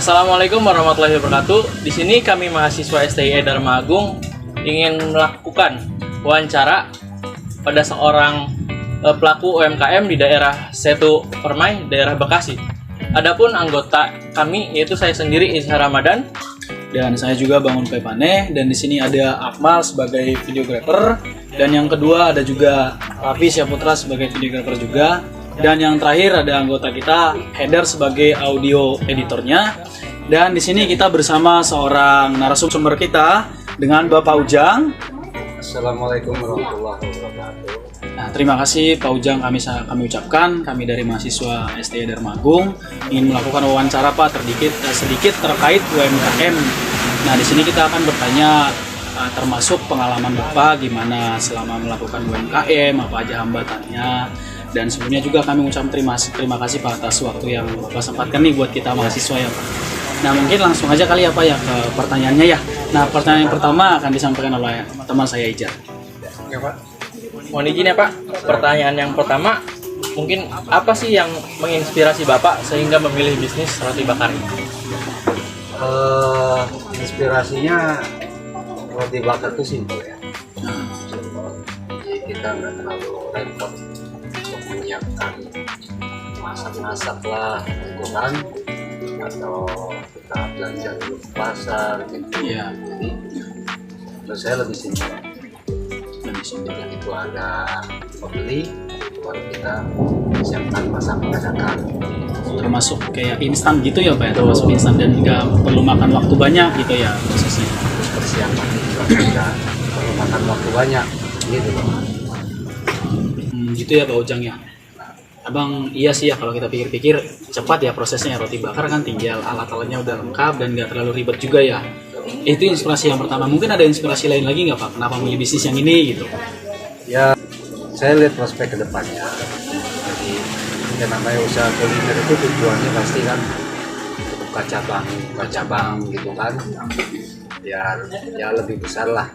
Assalamualaikum warahmatullahi wabarakatuh. Di sini kami mahasiswa STI Dharma Agung ingin melakukan wawancara pada seorang pelaku UMKM di daerah Setu Permai, daerah Bekasi. Adapun anggota kami yaitu saya sendiri Izhar Ramadan dan saya juga Bangun Pepane, dan di sini ada Akmal sebagai videographer, dan yang kedua ada juga Raffi Syaputra sebagai videographer juga, dan yang terakhir ada anggota kita Heather sebagai audio editornya. Dan di sini kita bersama seorang narasumber kita dengan Bapak Ujang. Assalamualaikum warahmatullahi wabarakatuh. Nah, terima kasih Pak Ujang kami ucapkan. Kami dari mahasiswa STI Dharma Agung ingin melakukan wawancara Pak sedikit terkait UMKM. Nah, di sini kita akan bertanya termasuk pengalaman Bapak gimana selama melakukan UMKM, apa aja hambatannya. Dan sebelumnya juga kami ucapkan terima kasih Pak atas waktu yang Bapak sempatkan nih buat kita mahasiswa ya Pak. Nah, mungkin langsung aja kali ya Pak ya ke pertanyaannya ya. Nah, pertanyaan yang pertama akan disampaikan oleh teman saya Ijaz. Ya Pak. Mohon izin ya Pak. Pertanyaan yang pertama, mungkin apa sih yang menginspirasi Bapak sehingga memilih bisnis roti bakar ini? Inspirasinya roti bakar itu simpel ya. Jadi kita nggak terlalu repot untuk menyiapkan masak-masak lah gitu kan, atau kita belanja dulu ke pasar gitu. Iya. Jadi menurut saya lebih simpel. Begitu ada pembeli baru kita siapkan masak dadakan. Termasuk kayak instan gitu ya Pak ya, termasuk instan dan nggak perlu makan waktu banyak gitu ya prosesnya. Terus persiapan juga tidak perlu makan waktu banyak gitu loh. Gitu ya Pak Ujang ya. Abang iya sih ya, kalau kita pikir-pikir cepat ya prosesnya. Roti bakar kan tinggal alat-alatnya udah lengkap dan nggak terlalu ribet juga ya. Itu inspirasi yang pertama. Mungkin ada inspirasi lain lagi nggak Pak? Kenapa milih bisnis yang ini gitu? Ya, saya lihat prospek ke depannya. Jadi yang namanya usaha kuliner itu tujuannya pasti kan buka cabang gitu kan. Ya lebih besar lah.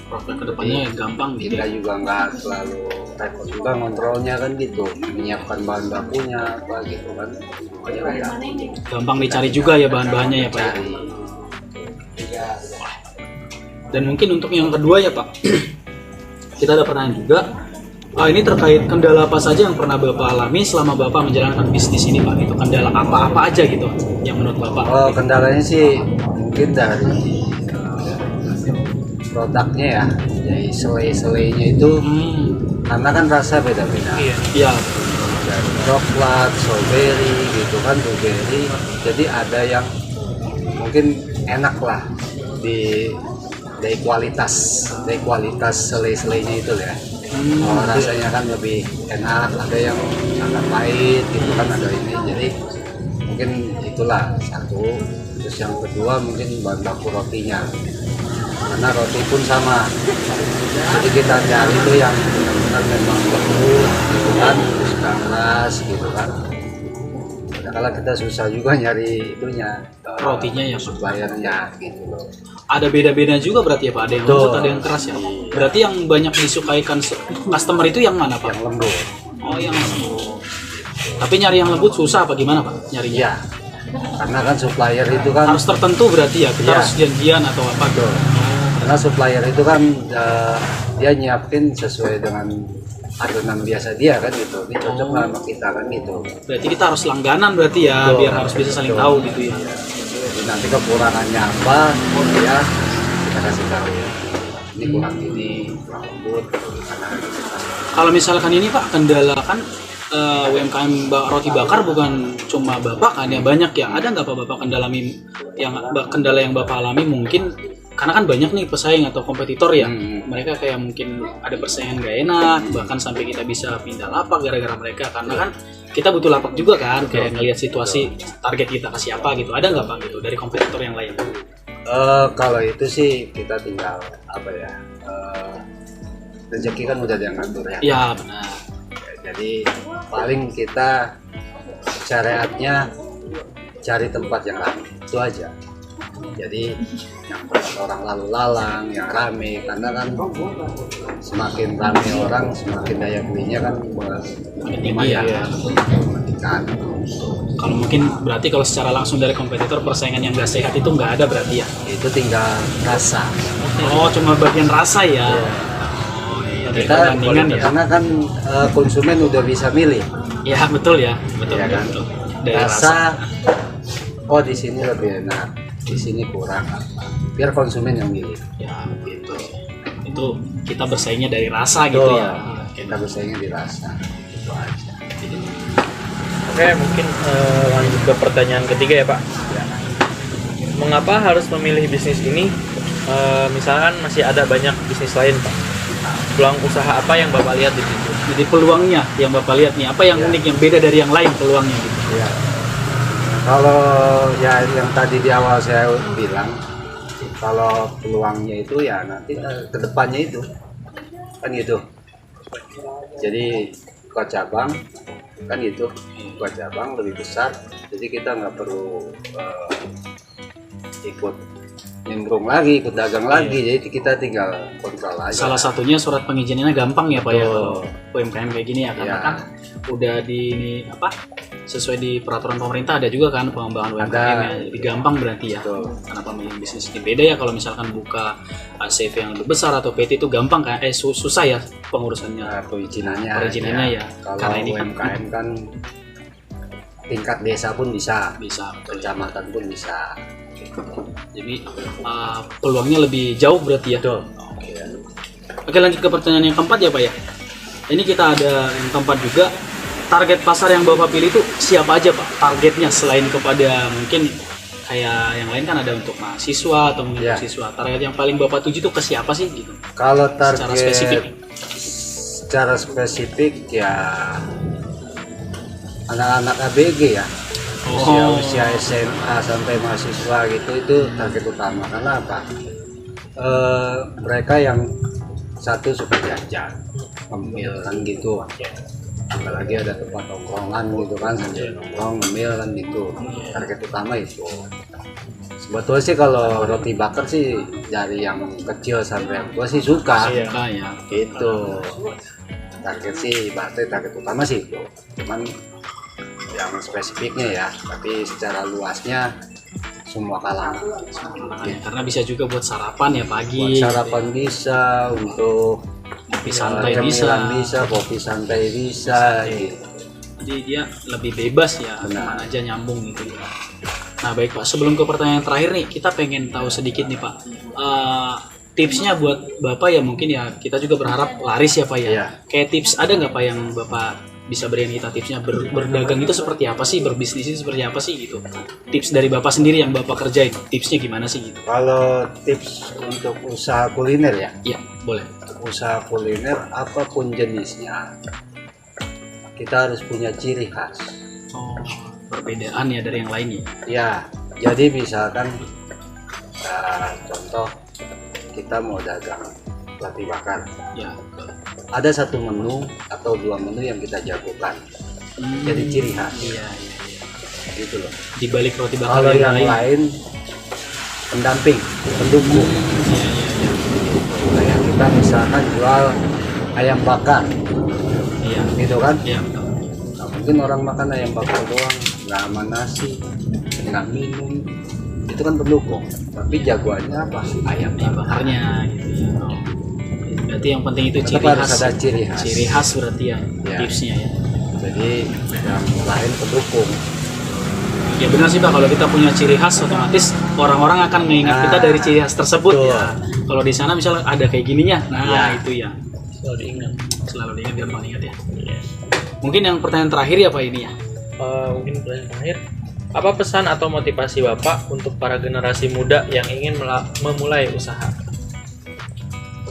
Prospek ke depannya gampang gitu. Kita juga nggak terlalu repot juga ngontrolnya kan gitu, menyiapkan bahan bakunya apa gitu kan. Pokoknya udah Gampang dicari juga ya bahan-bahannya ya Pak ya. Dan mungkin untuk yang kedua ya Pak, kita ada pertanyaan juga. Ini terkait kendala apa saja yang pernah Bapak alami selama Bapak menjalankan bisnis ini Pak? Itu kendala apa aja gitu yang menurut Bapak? Kendalanya sih mungkin dari produknya ya, jadi selai-selainya itu karena kan rasa beda-beda. Iya. Dari coklat, strawberry gitu kan, blueberry. Jadi ada yang mungkin enak lah dari kualitas selai-selainya itu ya. Rasanya kan lebih enak, ada yang agak pahit gitu kan, ada ini. Jadi mungkin itulah satu. Terus yang kedua mungkin bahan baku rotinya, karena roti pun sama. Jadi kita cari itu yang benar-benar memang lembut gitu kan, terus keras gitu kan. Kadang-kadang kita susah juga nyari itunya, Rotinya ya Pak. suppliernya gitu loh. Ada beda-beda juga berarti ya Pak, ada yang lembut, ada yang keras ya. Berarti yang banyak disukai customer itu yang mana Pak? Yang lembut. Oh, yang lembut. Tapi nyari yang lembut susah apa gimana Pak nyarinya? Iya. Karena kan supplier itu kan Harus tertentu berarti ya, kita Iya. harus janjian atau apa tuh? karena supplier itu kan dia nyiapin sesuai dengan adonan biasa dia kan gitu. Ini cocok nggak sama kita kan gitu. Berarti kita harus langganan berarti ya, Betul. biar harus bisa saling tahu gitu ya. Jadi nanti kekurangannya apa, ya kita kasih tahu. Ini kurang ini, kurang lembut, karena Kalau misalkan ini Pak, kendala kan UMKM roti bakar bukan cuma Bapak kan ya, banyak ya. Ada nggak Pak Bapak kendala yang Bapak alami mungkin karena kan banyak nih pesaing atau kompetitor ya. Mereka kayak mungkin ada persaingan gak enak, bahkan sampai kita bisa pindah lapak gara-gara mereka, karena kan kita butuh lapak juga kan, kayak ngelihat situasi target kita ke siapa gitu. Ada nggak Pak gitu dari kompetitor yang lain? kalau itu sih kita tinggal apa ya, rezeki kan udah dia ngatur ya. Iya benar. Jadi paling kita syariatnya cari tempat yang ramai, itu aja. Jadi yang orang lalu lalang, yang rame, karena kan semakin rame orang, semakin daya belinya kan Tinggi ya. persaingkan. Kalau mungkin berarti kalau secara langsung dari kompetitor persaingan yang nggak sehat itu nggak ada berarti ya? Itu tinggal rasa. Oh, cuma bagian rasa ya? Oh iya, dari perbandingan ya? Karena kan konsumen udah bisa milih. Ya betul ya, betul, Ya kan? betul. Dari Rasa, oh di sini lebih enak, di sini kurang. Biar konsumen yang milih. Ya gitu. Itu kita bersaingnya dari rasa gitu Betul. ya? Kita bersaingnya di rasa. Itu aja. Oke, mungkin lanjut ke pertanyaan ketiga ya Pak. Mengapa harus memilih bisnis ini? Misalkan masih ada banyak bisnis lain Pak. Peluang usaha apa yang Bapak lihat di situ? Jadi peluangnya yang Bapak lihat nih, apa yang Ya. unik, yang beda dari yang lain peluangnya gitu? Ya. Kalau ya yang tadi di awal saya bilang, kalau peluangnya itu ya nanti ke depannya itu kan gitu. Jadi buka cabang kan gitu, buka cabang lebih besar. Jadi kita nggak perlu ikut nimbrung lagi, ikut dagang lagi. Jadi kita tinggal kontrol aja. Salah satunya surat pengizinannya gampang ya Pak ya, Betul. kalau UMKM kayak gini ya, karena Ya. kan udah di apa sesuai di peraturan pemerintah ada juga kan pengembangan UMKM Ada. ya, jadi gampang berarti ya. Betul. Karena pemilihan bisnis ini beda ya, kalau misalkan buka CV yang lebih besar atau PT itu gampang kan, susah ya pengurusannya. Perizinannya ya. Kalau Karena ini kan UMKM kan tingkat desa pun bisa, bisa. kecamatan pun bisa. Jadi peluangnya lebih jauh berarti ya. Oke. Oke, lanjut ke pertanyaan yang keempat ya Pak ya. Ini kita ada yang keempat juga. Target pasar yang Bapak pilih itu siapa aja Pak? Targetnya selain kepada mungkin kayak yang lain kan ada untuk mahasiswa atau mungkin Ya. siswa. Target yang paling Bapak tuju itu ke siapa sih gitu? Kalau Secara spesifik. secara spesifik ya anak-anak ABG ya, usia SMA sampai mahasiswa gitu, itu target utama. Karena apa? Mereka yang satu suka jajan, ngemil kan gitu. Apalagi ada tempat nongkrongan gitu kan, sambil nongkrong ngemil kan gitu. Target utama itu. Sebetulnya sih kalau roti bakar sih dari yang kecil sampai yang tua sih suka. Suka ya. Itu target sih, berarti target utama sih itu. Cuman yang spesifiknya ya, tapi secara luasnya semua kalangan. Karena bisa juga buat sarapan ya pagi. Buat sarapan bisa, untuk Kopi santai cemilan bisa. bisa, kopi santai bisa gitu. Jadi dia lebih bebas ya, Benar. kemana aja nyambung gitu ya. Nah baik Pak, sebelum ke pertanyaan terakhir nih, kita pengen tahu sedikit nih Pak, tipsnya buat Bapak ya, mungkin ya kita juga berharap laris ya Pak ya. Iya. Kayak tips ada nggak Pak yang Bapak bisa berikan kita tipsnya, berdagang itu seperti apa sih, berbisnis itu seperti apa sih gitu. Tips dari Bapak sendiri yang Bapak kerjain, tipsnya gimana sih gitu. Kalau tips untuk usaha kuliner ya, Iya, boleh. usaha kuliner apapun jenisnya, kita harus punya ciri khas. Oh, perbedaan ya dari yang lain ya. Ya, jadi misalkan contoh kita mau dagang roti bakar, Ya. ada satu menu atau dua menu yang kita jagokan, jadi ciri khas. Iya, iya, iya. Gitu loh. Di balik roti bakar Kalau yang lain pendamping, pendukung. Iya, iya, iya. Kayak kita misalkan jual ayam bakar, Iya. gitu kan? Iya, betul. Nah, mungkin orang makan ayam bakar doang, nggak sama nasi, nggak minum, itu kan pendukung. Tapi jagoannya apa? Ayam Ayam bakar. bakarnya gitu ya. Oh. Berarti yang penting itu Tetap ciri harus khas. ada ciri khas. Ciri khas berarti ya, Ya. tipsnya ya. Jadi yang lain pendukung. Ya benar sih Pak, kalau kita punya ciri khas otomatis orang-orang akan mengingat Nah, kita dari ciri khas tersebut betul. ya. Kalau di sana misalnya ada kayak gininya, nah Ya. itu ya. Selalu diingat. Selalu diingat, gampang ingat ya. Mungkin yang pertanyaan terakhir ya Pak ini ya. Mungkin pertanyaan terakhir, apa pesan atau motivasi Bapak untuk para generasi muda yang ingin memulai usaha?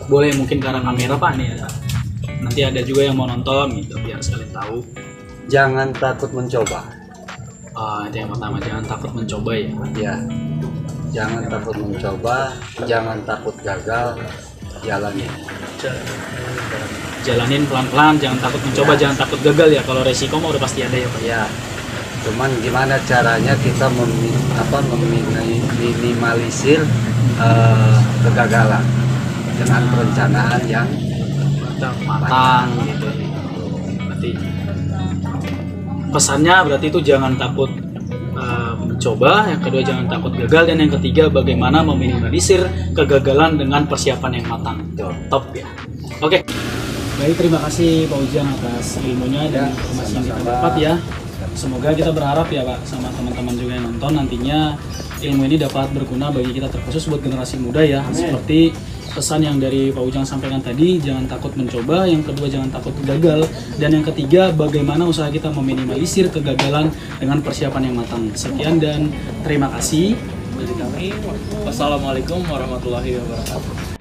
Boleh mungkin ke arah kamera Pak nih ya. Nanti ada juga yang mau nonton gitu biar sekalian tahu. Jangan takut mencoba. Itu yang pertama, jangan takut mencoba ya. Ya, jangan takut mencoba, jangan takut gagal, jalani. Jalanin pelan-pelan, jangan takut mencoba, Ya. jangan takut gagal ya. Kalau resiko mah udah pasti ada ya Pak. Ya, cuman gimana caranya kita meminimalisir kegagalan dengan perencanaan yang Matang gitu. Berarti pesannya berarti itu jangan takut mencoba, yang kedua jangan takut gagal, dan yang ketiga bagaimana meminimalisir kegagalan dengan persiapan yang matang. Top ya. Oke. Baik, terima kasih Pak Ujang atas ilmunya dan informasi yang kita dapat ya. Semoga kita berharap ya Pak sama teman-teman juga yang nonton nantinya ilmu ini dapat berguna bagi kita, terkhusus buat generasi muda ya. Seperti pesan yang dari Pak Ujang sampaikan tadi, jangan takut mencoba, yang kedua jangan takut gagal, dan yang ketiga bagaimana usaha kita meminimalisir kegagalan dengan persiapan yang matang. Sekian dan terima kasih dari kami. Wassalamualaikum warahmatullahi wabarakatuh.